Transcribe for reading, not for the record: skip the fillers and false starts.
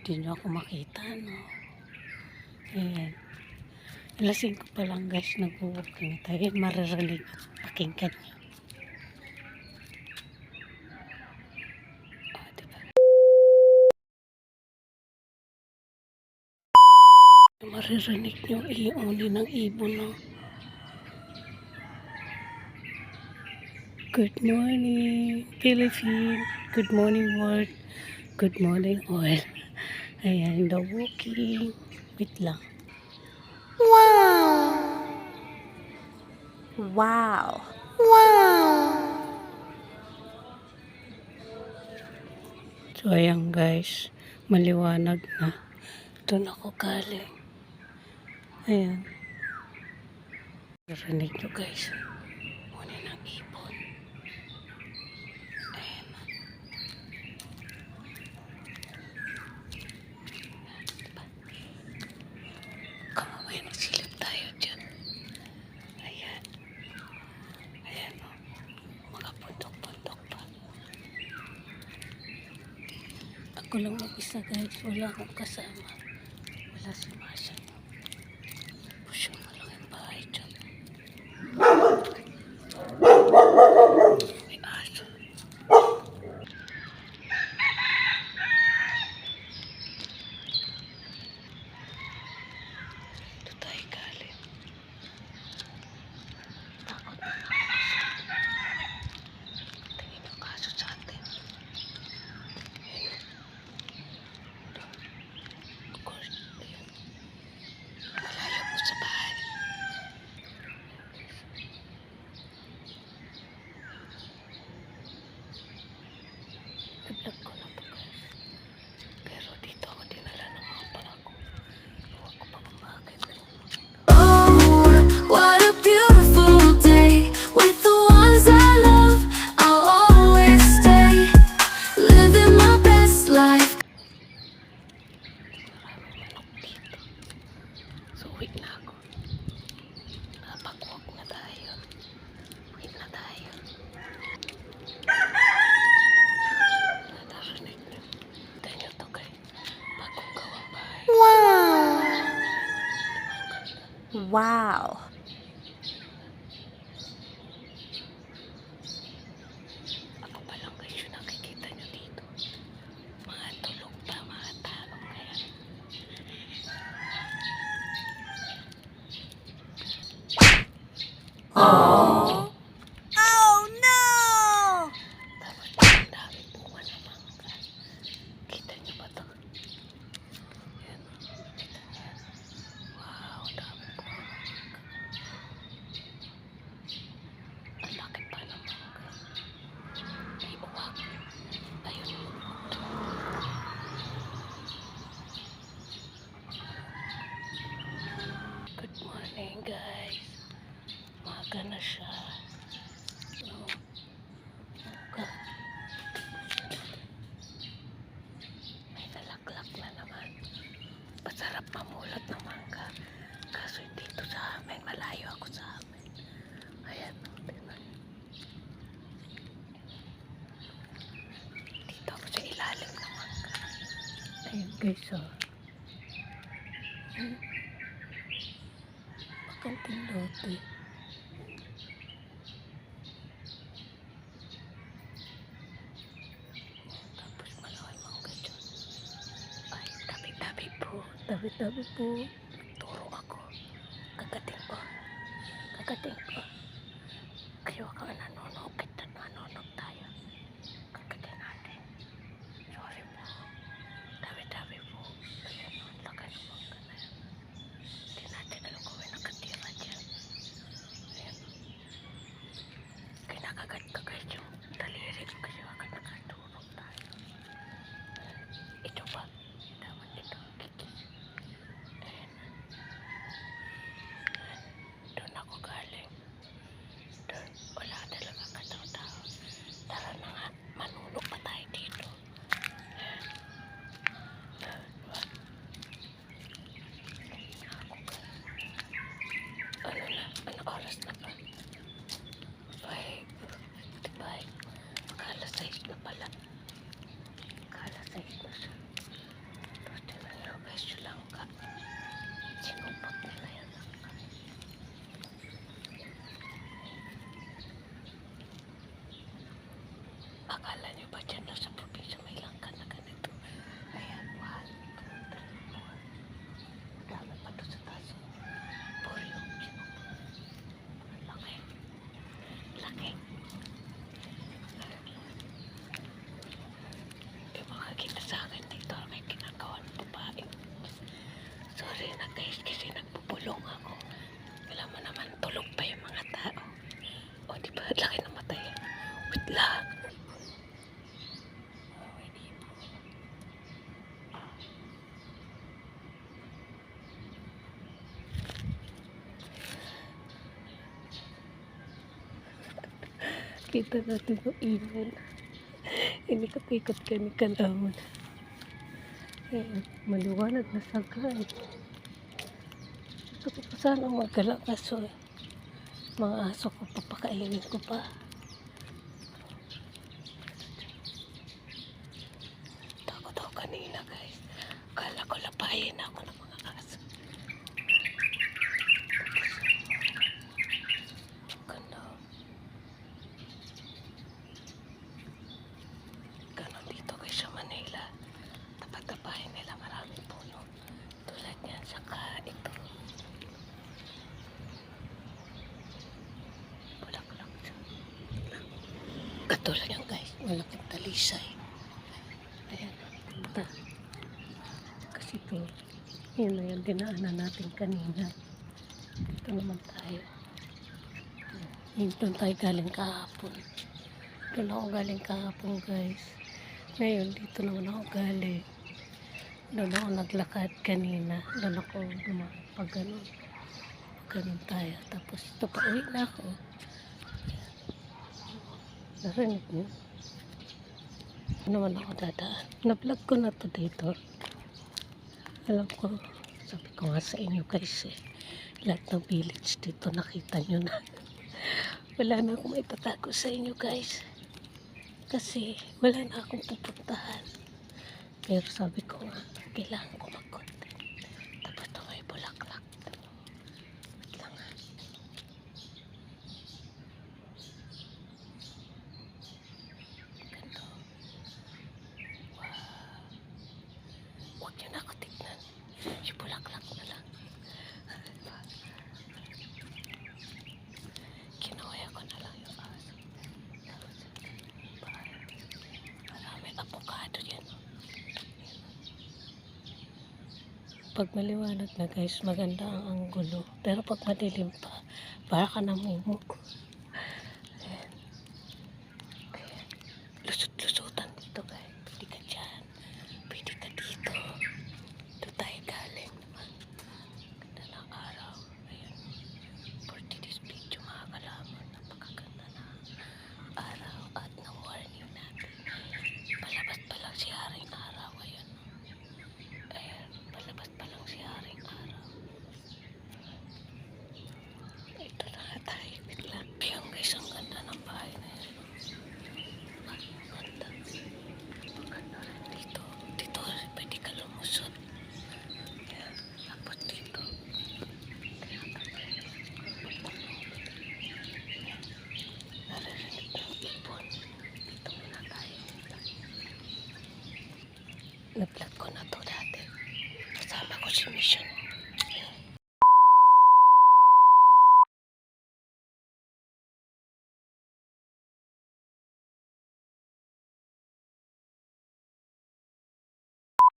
Di nyo ako makita, no? Ayan. Alas 5 pa lang guys, nag-walking tayo. Ayan, maririnig at pakinggan nyo. Oh, diba? Maririnig nyo iuni ng ibon, no? Good morning, Philippines. Good morning, world. Good morning, all. Ayan, the walking. Wait lang. Wow! Wow! Wow! So, ayan guys. Maliwanag na. Doon ako galing. Ayan. Narinig nyo guys. Muna ng ibon. Ayan. Diba? Kamamaya nagsilip tayo dyan. Ayan. Ayan o. Mga pundok-pundok pa. Ako lang mag-isa guys. Wala akong kasama. Wala si Masha. Pusyong malaking bahay dyan. May aso. Ito tayo galing. Takot na ako. Tingin yung aso sa atin. Of course, ayan. Malayo po sa bahay. I-vlog ko na to guys. Pero dito ako dinala ng mga pala ko. Huwag ko pa kumakit. Oh, what a beautiful day. With the ones I love, I'll always stay. Living my best life. Maraming manok dito. So, uwi na ako. Napag-walk na tayo. Uwi na tayo. Narinig nyo. Tayo nyo to guys. Bagong gawang bahay. Wow! Wow! Ako pa lang guys yung nakikita nyo dito. Mga tulog pa, mga tanong kaya. Oh no! Tapos ang dami bunga ng mangga. Kita nyo ba ito? Yan. Kita nyo. Wow, dami bunga ng mangga. Ang laki pa ng mangga. May uwak. Ayun yung mundo. Good morning guys. Maga na siya. Maga. May nalaklak na naman. Masarap mamulot ng mangga. Kaso dito sa amin, malayo ako sa amin. Ayan, tingnan. Dito ako sa ilalim ng mangga. Ayun guys, oh. Bakanting lote. Tapos malaki mangga dyan. Ay, tabi-tabi po. Tabi-tabi po. Turo ako. Kagating ko. Kagating ko. Kayo ka nanonog. Kita nanonog tayo. Kagating natin. Sorry po. Tabi-tabi po. Ayan, ang laki ng mangga na yan. Hindi natin alam kung may nakatira dyan. Ayan. Kinakagat-kagat yung daliri ko kasi wag nakatulog tayo. Ito ba? Dapat ito. Kikis. Ayan. Doon ako galing. sa akin dito may ginagawa ng babae. Sorry na guys kasi nagpupulong ako. Alam mo naman tulog pa yung mga tao. O di ba laki na matay. Wait lang. Kita natin yung ibon. Inikot-ikot kami kalamon. Maliwanag na sagay. Gusto ko pa sana magkala kaso mga aso ko papakainin ko pa. Takot ako kanina guys. Kala ko lapayin ako ng mga aso. Ganda. Ganon dito guys sa Manila. Tapat-tapahin nila maraming puno. Tulad yan saka ito. Bulaklak siya. Katulad yan guys. Malaking talisay. Ayan. Punta. Kasi ito. Yun na yung dinaanan natin kanina. Dito naman tayo. Doon tayo galing kahapon. Doon ako galing kahapon guys. Ngayon dito naman ako galing. Doon ako naglakad kanina. Doon ako pag ganun. Ganun tayo. Tapos ito pa uwi na ako. Narinig niyo? Naman ako dadaan. Na-vlog ko na to dito. Alam ko, sabi ko nga sa inyo guys lahat ng village dito nakita nyo na. Wala na akong maitatago sa inyo guys. Kasi wala na akong pupuntahan. Pero sabi ko nga, kailangan ko mag-content. Tapos ito may bulaklak. Wait lang ha. Ganto. Wow. Huwag nyo na ako tignan. Yung bulaklak na lang. Kinuha ko na lang yung aso. Marami avocado yan. Pag maliwanag na guys, maganda ang anggulo. Pero pag madilim pa, para ka namumu. Ayan. Ayan. Lusot-lusutan dito guys. Pwede ka dyan. Pwede ka dito. Ito tayo galing naman. Ganda ng araw. Ayan. For today's video mga kalamon, napakaganda na araw at ng warning natin. Palabas pa lang si Haring Araw. Ayan. Ayan. Palabas pa lang si Haring Araw. Ito na nga tayo. Bigla. Ayun guys, ang ganda ng bahay na yan. Ang ganda. Maganda rin dito. Dito pwede ka lumusot. Ayan. Tapos dito. Naririnig ng ibon. Dito muna tayo. Na-vlog ko na to dati. Kasama ko si Mission